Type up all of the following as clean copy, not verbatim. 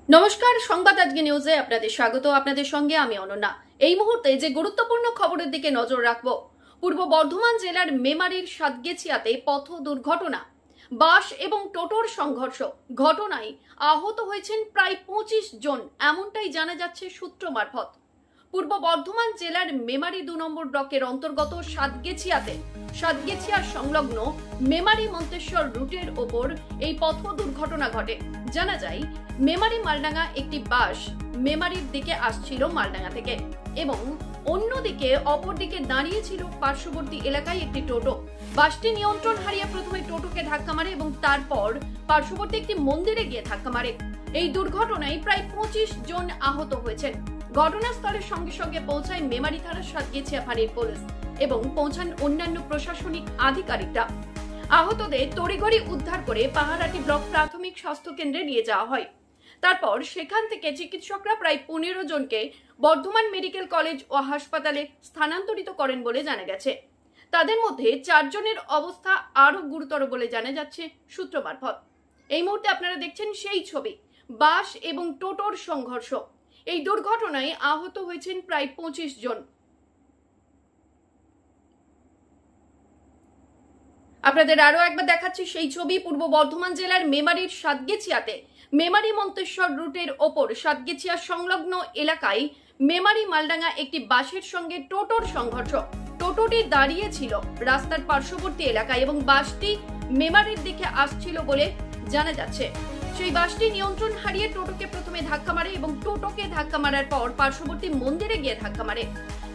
নমস্কার, সংবাদ আজকে নিউজে আপনাদের স্বাগত। আপনাদের সঙ্গে আমি অনন্যা। এই মুহূর্তে যে গুরুত্বপূর্ণ খবরের দিকে নজর রাখবো, পূর্ব বর্ধমান জেলার মেমারির সাতগেছিয়াতে পথ দুর্ঘটনা, বাস এবং টোটোর সংঘর্ষ। ঘটনায় আহত হয়েছেন প্রায় 25 জন, এমনটাই জানা যাচ্ছে সূত্র মারফত। পূর্ব বর্ধমান জেলার মেমারি 2 নম্বর ব্লকের অন্তর্গত সাতগেছিয়া সংলগ্ন মেমারি মন্তেশ্বর রুটের ওপর এই পথ দুর্ঘটনা ঘটে। জানা যায়, মেমারি মালডাঙ্গা একটি বাস মেমারির দিকে আসছিল মালডাঙ্গা থেকে, এবং অন্যদিকে অপরদিকে দাঁড়িয়ে ছিল পার্শ্ববর্তী এলাকায় একটি টোটো। বাসটি নিয়ন্ত্রণ হারিয়ে প্রথমে টোটোকে ধাক্কা মারে এবং তারপর পার্শ্ববর্তী একটি মন্দিরে গিয়ে ধাক্কা মারে। এই দুর্ঘটনায় প্রায় 25 জন আহত হয়েছেন। ঘটনাস্থলের সঙ্গে সঙ্গে পৌঁছায় মেমারি থানার সাতগেছিয়া ফাঁড়ির পুলিশ এবং পৌঁছান অন্যান্য প্রশাসনিক আধিকারিকরা। আহতদের তড়িঘড়ি উদ্ধার করে পাহাড়াটি ব্লক প্রাথমিক স্বাস্থ্য কেন্দ্রে নিয়ে যাওয়া হয়। তারপর সেখান থেকে চিকিৎসকরা প্রায় 15 জনকে বর্ধমান মেডিকেল কলেজ ও হাসপাতালে স্থানান্তরিত করেন বলে জানা গেছে। তাদের মধ্যে 4 জনের অবস্থা আরো গুরুতর বলে জানা যাচ্ছে সূত্র মারফত। এই মুহূর্তে আপনারা দেখছেন সেই ছবি, বাস এবং টোটোর সংঘর্ষ। এই দুর্ঘটনায় আহত হয়েছেন প্রায় 25 জন। আপনাদের আরো একবার দেখাচ্ছি সেই ছবি, পূর্ব বর্ধমান জেলার মেমারির সাতগেছিয়াতে মেমারি মন্তেশ্বর রুটের ওপর সাতগেছিয়া সংলগ্ন এলাকায় মেমারি মালডাঙ্গা একটি বাসের সঙ্গে টোটোর সংঘর্ষ। টোটোটি দাঁড়িয়ে ছিল রাস্তার পার্শ্ববর্তী এলাকায় এবং বাসটি মেমারির দিকে আসছিল বলে জানা যাচ্ছে। সেই বাসটি নিয়ন্ত্রণ হারিয়ে টোটোকে প্রথমে ধাক্কা মারে এবং টোটোকে ধাক্কা মারার পর পার্শ্ববর্তী মন্দিরে গিয়ে ধাক্কা মারে।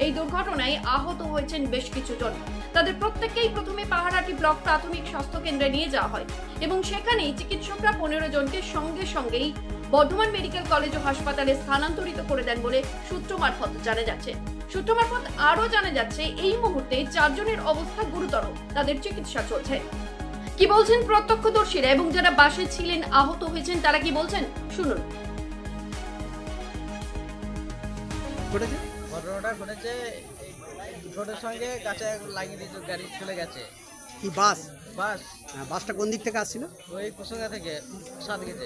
এই দুর্ঘটনায় আহত হয়েছেন বেশ কিছু জন। তাদের প্রত্যেককেই প্রথমে পাহাড়াটি ব্লক প্রাথমিক স্বাস্থ্য কেন্দ্রে নিয়ে যাওয়া হয় এবং সেখানেই চিকিৎসকরা 15 জনকে সঙ্গেই বর্ধমান মেডিকেল কলেজ ও হাসপাতালে স্থানান্তরিত করে দেন বলে সূত্র মারফত জানা যাচ্ছে। সূত্র মারফত আরো জানা যাচ্ছে, এই মুহূর্তে 4 জনের অবস্থা গুরুতর, তাদের চিকিৎসা চলছে। কি বলছেন প্রত্যক্ষদর্শীরা এবং যারা বাসে ছিলেন আহত হয়েছেন তারা কি বলছেন, শুনুন। ঘটনাটা ঘটেছে, টোটোর সঙ্গে কাছে লাগিয়ে দিয়েছে, গাড়ি চলে গেছে। কি বাস? বাস। বাসটা কোন দিক থেকে আসছিল? ওই কুসুঙ্গা থেকে সাত গেছে।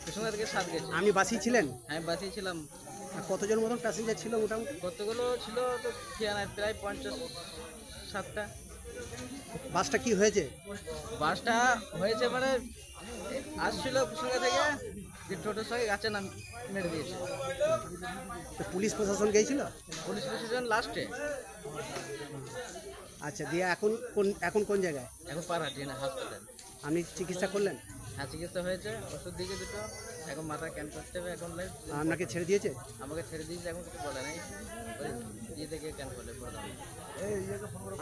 কুসুঙ্গা থেকে সাত গেছে। আমি বাসই ছিলেন? হ্যাঁ, বাসেই ছিলাম। কতজন মতন প্যাসেঞ্জার ছিল মোটামুটি? কতগুলো ছিল তো খেয়াল নাই, প্রায় 50-60টা। বাসটা কি হয়েছে? বাসটা হয়েছে মানে আসছিল কুসুঙ্গা থেকে, যে টোটোর সঙ্গে গাছে নাম মেরে দিয়েছে। তো পুলিশ প্রশাসন গিয়েছিল? পুলিশ প্রশাসন লাস্টে। আচ্ছা, দিয়ে এখন কোন জায়গায়? এখন পাহাড়াটি না হাসপাতাল। আপনি চিকিৎসা করলেন? হ্যাঁ, চিকিৎসা হয়েছে, ওষুধ দিকে দুটো। এখন মাথা ক্যান করতে হবে। এখন আপনাকে ছেড়ে দিয়েছে? আমাকে ছেড়ে দিয়েছে, এখন কিছু বলে নাই। দিয়ে থেকে ক্যান করলে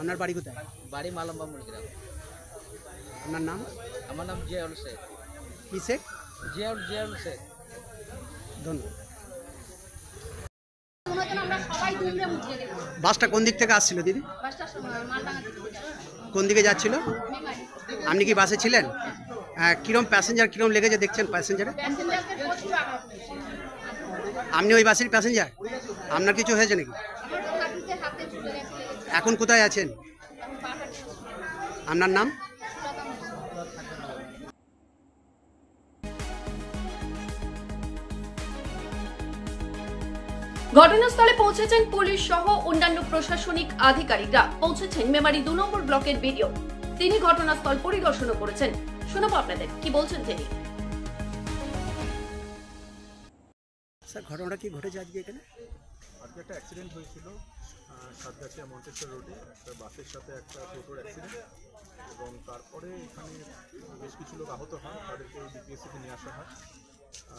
আপনার বাড়ি কোথায়? বাড়ি মালম্বা মুলগ্রাম। আপনার নাম? আমার নাম জিয়াউল শেখ। কি শেখ? জিয়াউল শেখ। ধন্যবাদ। বাসটা কোন দিক থেকে আসছিল দিদি? কোন দিকে যাচ্ছিল? আপনি কি বাসে ছিলেন? কিরম প্যাসেঞ্জার কিরম লেগেছে দেখছেন প্যাসেঞ্জারে? আপনি ওই বাসের প্যাসেঞ্জার? আপনার কিছু হয়েছে নাকি? এখন কোথায় আছেন? আপনার নাম? ঘটনাস্থলে পৌঁছেছেন পুলিশ সহ অন্যান্য প্রশাসনিক আধিকারিকরা। পৌঁছেছেন মেমারি 2 নম্বর ব্লকের বিডিও, তিনি ঘটনাস্থল পরিদর্শন করেছেন। শোনাবো আপনাদের কি বলছেন তিনি। স্যার, ঘটনাটা কি ঘটেছে আজকে এখানে? আজকে একটা অ্যাক্সিডেন্ট হয়েছিল সাতগাছিয়া মন্তেশ্বর রোডে, একটা বাসের সাথে একটা টোটোর অ্যাক্সিডেন্ট, এবং তারপরে এখানে বেশ কিছু লোক আহত হয়, তাদেরকে বিপিএসসিতে নিয়ে আসা হয়।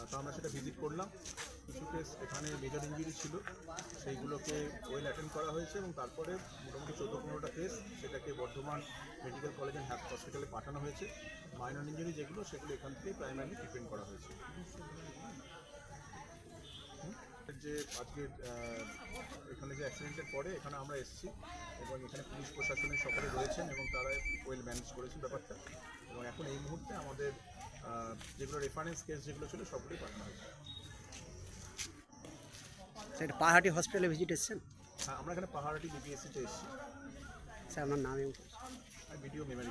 তো আমরা সেটা ভিজিট করলাম। কিছু কেস এখানে মেজর ইঞ্জুরি ছিল, সেইগুলোকে ওয়েল অ্যাটেন্ড করা হয়েছে এবং তারপরে মোটামুটি 14-15টা কেস সেটাকে বর্ধমান মেডিকেল কলেজ অ্যান্ড হসপিটালে পাঠানো হয়েছে। মাইনর ইঞ্জুরি যেগুলো সেগুলো এখান থেকে প্রাইমারি ট্রিটমেন্ট করা হয়েছে। যে আজকে এখানে যে অ্যাক্সিডেন্টের পরে এখানে আমরা এসেছি এবং এখানে পুলিশ প্রশাসনের সকলে রয়েছেন এবং তারা ওয়েল ম্যানেজ করেছেন ব্যাপারটা, এবং এখন এই মুহূর্তে আমাদের যেগুলো রেফারেন্স কেস যেগুলো ছিল সবগুলোই পাঠানো হয়েছে। স্যার, পাহাড়াটি হসপিটালে ভিজিট এসেছেন? হ্যাঁ, আমরা এখানে পাহাড়াটি বিপিএসসিতে এসেছি। স্যার, আপনার নাম? ভিডিও মেমারি।